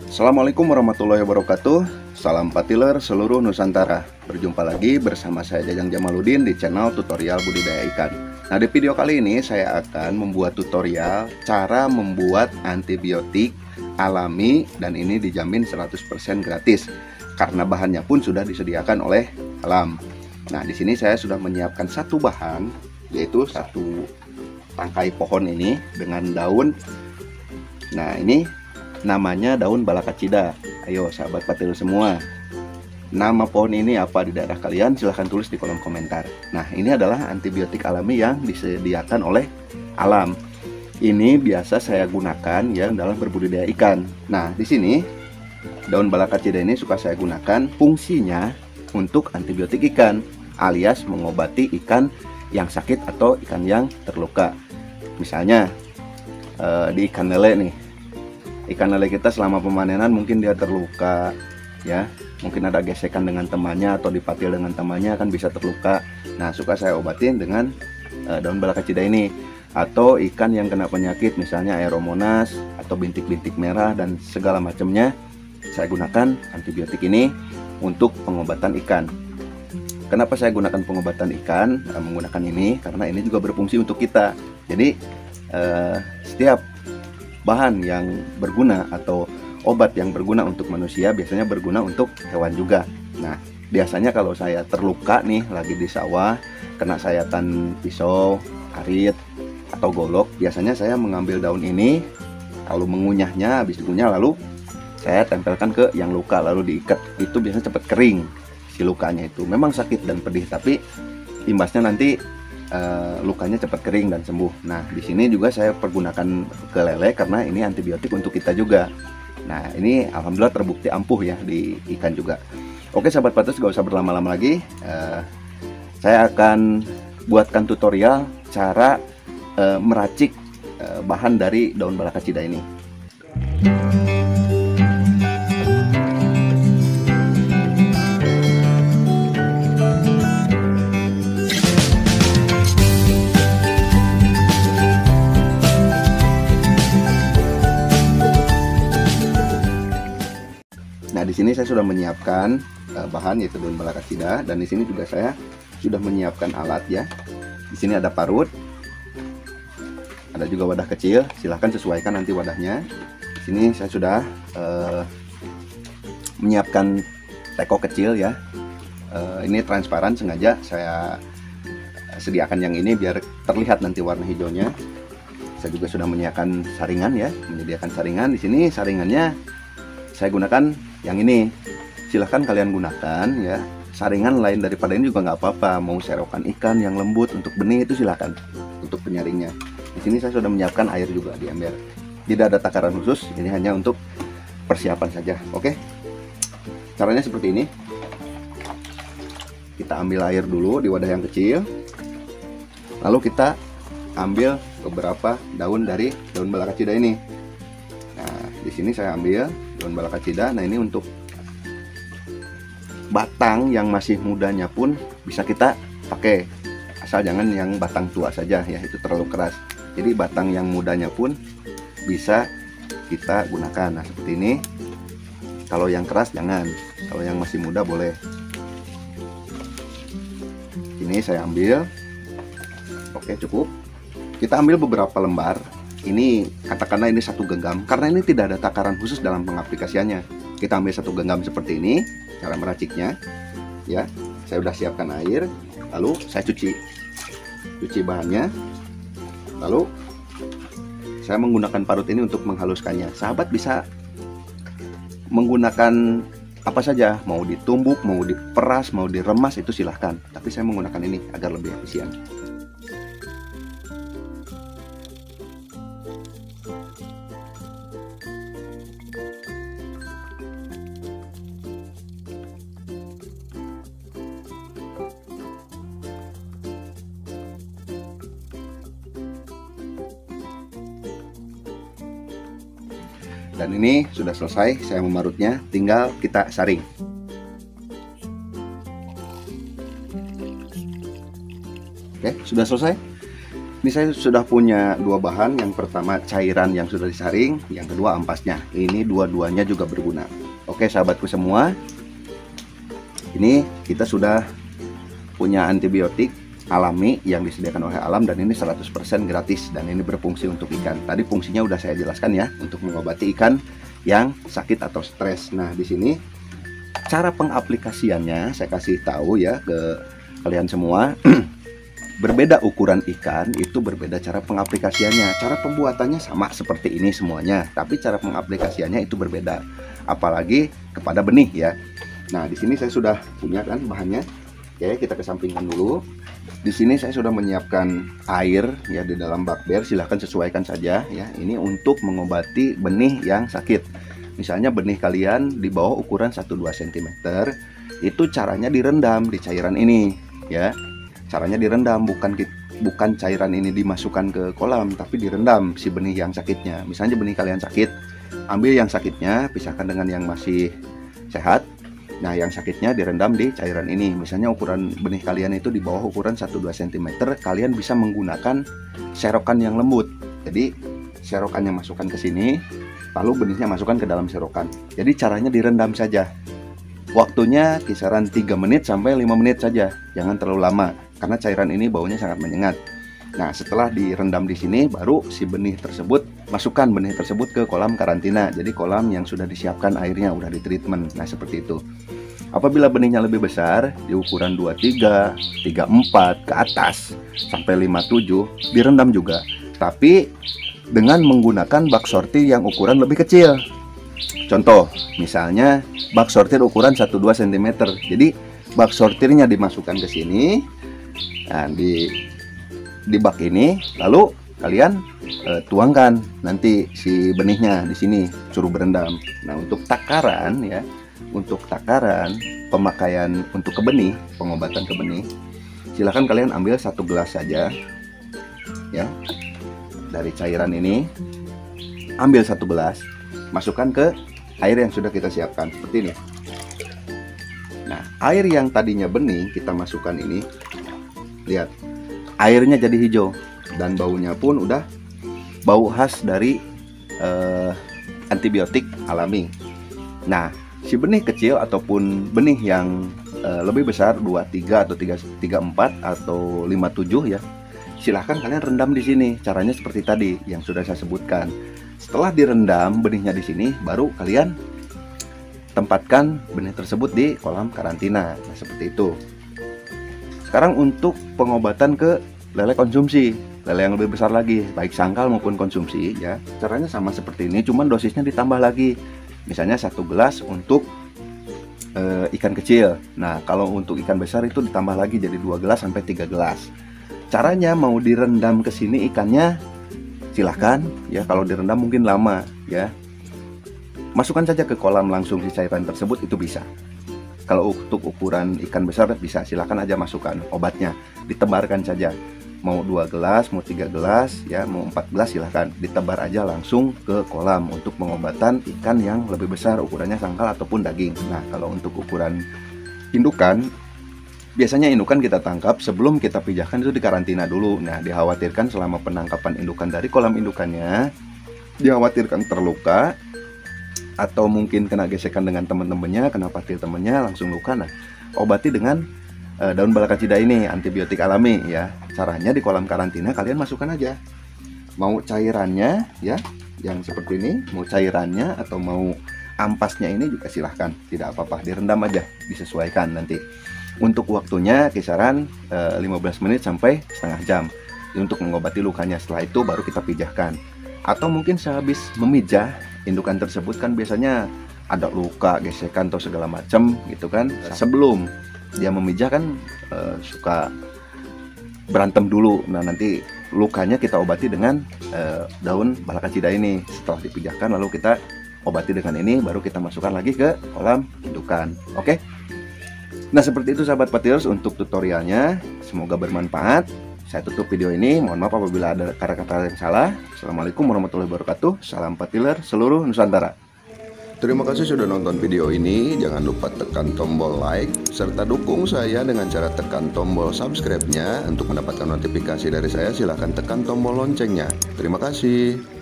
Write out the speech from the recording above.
Assalamualaikum warahmatullahi wabarakatuh. Salam patiler seluruh Nusantara. Berjumpa lagi bersama saya Jajang Jamaludin di channel tutorial budidaya ikan. Nah, di video kali ini saya akan membuat tutorial cara membuat antibiotik alami, dan ini dijamin 100% gratis karena bahannya pun sudah disediakan oleh alam. Nah, di sini saya sudah menyiapkan satu bahan, yaitu satu tangkai pohon ini dengan daun. Nah, ini namanya daun balakacida. Ayo sahabat patil semua, nama pohon ini apa di daerah kalian? Silahkan tulis di kolom komentar. Nah, ini adalah antibiotik alami yang disediakan oleh alam. Ini biasa saya gunakan ya dalam berbudidaya ikan. Nah, di sini daun balakacida ini suka saya gunakan, fungsinya untuk antibiotik ikan, alias mengobati ikan yang sakit atau ikan yang terluka. Misalnya di ikan lele nih. Ikan lele kita selama pemanenan mungkin dia terluka ya, mungkin ada gesekan dengan temannya atau dipatil dengan temannya, kan bisa terluka. Nah, suka saya obatin dengan daun balakacida ini. Atau ikan yang kena penyakit misalnya aeromonas atau bintik-bintik merah dan segala macamnya, saya gunakan antibiotik ini untuk pengobatan ikan. Kenapa saya gunakan pengobatan ikan, menggunakan ini karena ini juga berfungsi untuk kita. Jadi setiap bahan yang berguna atau obat yang berguna untuk manusia biasanya berguna untuk hewan juga. Nah, biasanya kalau saya terluka nih lagi di sawah, kena sayatan pisau, arit, atau golok, biasanya saya mengambil daun ini, lalu mengunyahnya, habis dikunyah lalu saya tempelkan ke yang luka lalu diikat. Itu biasanya cepat kering si lukanya itu. Memang sakit dan pedih, tapi imbasnya nanti lukanya cepat kering dan sembuh. Nah, di sini juga saya pergunakan ke lele karena ini antibiotik untuk kita juga. Nah, ini alhamdulillah terbukti ampuh ya di ikan juga. Oke sahabat patus, gak usah berlama-lama lagi. Saya akan buatkan tutorial cara meracik bahan dari daun balakacida ini. Nah, di sini saya sudah menyiapkan bahan, yaitu daun balakacida, dan di sini juga saya sudah menyiapkan alat ya. Di sini ada parut, ada juga wadah kecil. Silahkan sesuaikan nanti wadahnya. Di sini saya sudah menyiapkan teko kecil ya. Ini transparan, sengaja saya sediakan yang ini biar terlihat nanti warna hijaunya. Saya juga sudah menyediakan saringan ya, menyediakan saringan. Di sini saringannya saya gunakan yang ini. Silahkan kalian gunakan ya saringan lain daripada ini juga nggak apa-apa. Mau serokan ikan yang lembut untuk benih itu silahkan untuk penyaringnya. Di sini saya sudah menyiapkan air juga di ember. Tidak ada takaran khusus, ini hanya untuk persiapan saja. Oke, caranya seperti ini. Kita ambil air dulu di wadah yang kecil, lalu kita ambil beberapa daun dari daun balakacida ini. Nah, di sini saya ambil daun balakacida. Nah, ini untuk batang yang masih mudanya pun bisa kita pakai, asal jangan yang batang tua saja ya, itu terlalu keras. Jadi batang yang mudanya pun bisa kita gunakan. Nah, seperti ini. Kalau yang keras jangan, kalau yang masih muda boleh. Ini saya ambil. Oke, cukup. Kita ambil beberapa lembar. Ini katakanlah ini satu genggam, karena ini tidak ada takaran khusus dalam pengaplikasiannya. Kita ambil satu genggam seperti ini. Cara meraciknya ya, saya sudah siapkan air, lalu saya cuci bahannya, lalu saya menggunakan parut ini untuk menghaluskannya. Sahabat bisa menggunakan apa saja, mau ditumbuk, mau diperas, mau diremas, itu silahkan, tapi saya menggunakan ini agar lebih efisien. Dan ini sudah selesai saya memarutnya, tinggal kita saring. Oke, sudah selesai. Ini saya sudah punya dua bahan. Yang pertama cairan yang sudah disaring, yang kedua ampasnya. Ini dua-duanya juga berguna. Oke sahabatku semua, ini kita sudah punya antibiotik alami yang disediakan oleh alam, dan ini 100% gratis, dan ini berfungsi untuk ikan. Tadi fungsinya udah saya jelaskan ya, untuk mengobati ikan yang sakit atau stres. Nah, di sini cara pengaplikasiannya saya kasih tahu ya ke kalian semua. Berbeda ukuran ikan, itu berbeda cara pengaplikasiannya. Cara pembuatannya sama seperti ini semuanya, tapi cara pengaplikasiannya itu berbeda. Apalagi kepada benih ya. Nah, di sini saya sudah punya kan bahannya. Oke, kita kesampingkan dulu. Di sini saya sudah menyiapkan air ya di dalam bakber. Silahkan sesuaikan saja ya. Ini untuk mengobati benih yang sakit. Misalnya benih kalian di bawah ukuran 1-2 cm, itu caranya direndam di cairan ini ya. Caranya direndam, bukan cairan ini dimasukkan ke kolam, tapi direndam si benih yang sakitnya. Misalnya benih kalian sakit, ambil yang sakitnya, pisahkan dengan yang masih sehat. Nah, yang sakitnya direndam di cairan ini. Misalnya ukuran benih kalian itu di bawah ukuran 1-2 cm, kalian bisa menggunakan serokan yang lembut. Jadi serokannya masukkan ke sini, lalu benihnya masukkan ke dalam serokan. Jadi caranya direndam saja. Waktunya kisaran 3 menit sampai 5 menit saja. Jangan terlalu lama, karena cairan ini baunya sangat menyengat. Nah, setelah direndam di sini, baru si benih tersebut, masukkan benih tersebut ke kolam karantina. Jadi kolam yang sudah disiapkan airnya, udah ditreatment. Nah, seperti itu. Apabila benihnya lebih besar, di ukuran 23, 34 ke atas, sampai 57, direndam juga. Tapi dengan menggunakan bak sortir yang ukuran lebih kecil. Contoh, misalnya bak sortir ukuran 1-2 cm. Jadi bak sortirnya dimasukkan ke sini. Nah, di bak ini, lalu kalian tuangkan nanti si benihnya di sini, suruh berendam. Nah, untuk takaran ya, untuk takaran pemakaian untuk ke benih, pengobatan ke benih, silahkan kalian ambil 1 gelas saja ya. Dari cairan ini ambil 1 gelas, masukkan ke air yang sudah kita siapkan seperti ini. Nah, air yang tadinya bening kita masukkan ini, lihat airnya jadi hijau, dan baunya pun udah bau khas dari antibiotik alami. Nah, si benih kecil ataupun benih yang lebih besar 23 atau 34 atau 57 ya, silahkan kalian rendam di sini. Caranya seperti tadi yang sudah saya sebutkan. Setelah direndam benihnya di sini, baru kalian tempatkan benih tersebut di kolam karantina. Nah, seperti itu. Sekarang untuk pengobatan ke lele konsumsi, lele yang lebih besar lagi, baik sangkal maupun konsumsi ya. Caranya sama seperti ini, cuman dosisnya ditambah lagi. Misalnya 1 gelas untuk ikan kecil. Nah, kalau untuk ikan besar itu ditambah lagi jadi 2 gelas sampai 3 gelas. Caranya mau direndam ke sini ikannya, silahkan ya. Kalau direndam mungkin lama ya, masukkan saja ke kolam langsung si cairan tersebut, itu bisa. Kalau untuk ukuran ikan besar bisa, silahkan aja masukkan obatnya, ditebarkan saja. Mau 2 gelas, mau 3 gelas ya, mau 4 gelas, silahkan ditebar aja langsung ke kolam untuk pengobatan ikan yang lebih besar, ukurannya sangkal ataupun daging. Nah, kalau untuk ukuran indukan, biasanya indukan kita tangkap sebelum kita pijahkan itu dikarantina dulu. Nah, dikhawatirkan selama penangkapan indukan dari kolam indukannya, dikhawatirkan terluka atau mungkin kena gesekan dengan teman-temannya, kena patil temannya langsung luka. Nah, obati dengan daun balakacida ini, antibiotik alami ya. Caranya di kolam karantina kalian masukkan aja. Mau cairannya ya, yang seperti ini, mau cairannya atau mau ampasnya ini juga silahkan, tidak apa-apa, direndam aja, disesuaikan nanti. Untuk waktunya kisaran 15 menit sampai setengah jam untuk mengobati lukanya. Setelah itu baru kita pijahkan. Atau mungkin sehabis memijah indukan tersebut kan biasanya ada luka, gesekan atau segala macam gitu kan. Sebelum dia memijah kan suka berantem dulu. Nah, nanti lukanya kita obati dengan daun balakacida ini. Setelah dipijahkan lalu kita obati dengan ini, baru kita masukkan lagi ke kolam indukan. Oke? Nah, seperti itu sahabat petilers untuk tutorialnya. Semoga bermanfaat. Saya tutup video ini. Mohon maaf apabila ada kata-kata yang salah. Assalamualaikum warahmatullahi wabarakatuh. Salam petiler seluruh Nusantara. Terima kasih sudah nonton video ini. Jangan lupa tekan tombol like serta dukung saya dengan cara tekan tombol subscribe-nya. Untuk mendapatkan notifikasi dari saya silahkan tekan tombol loncengnya. Terima kasih.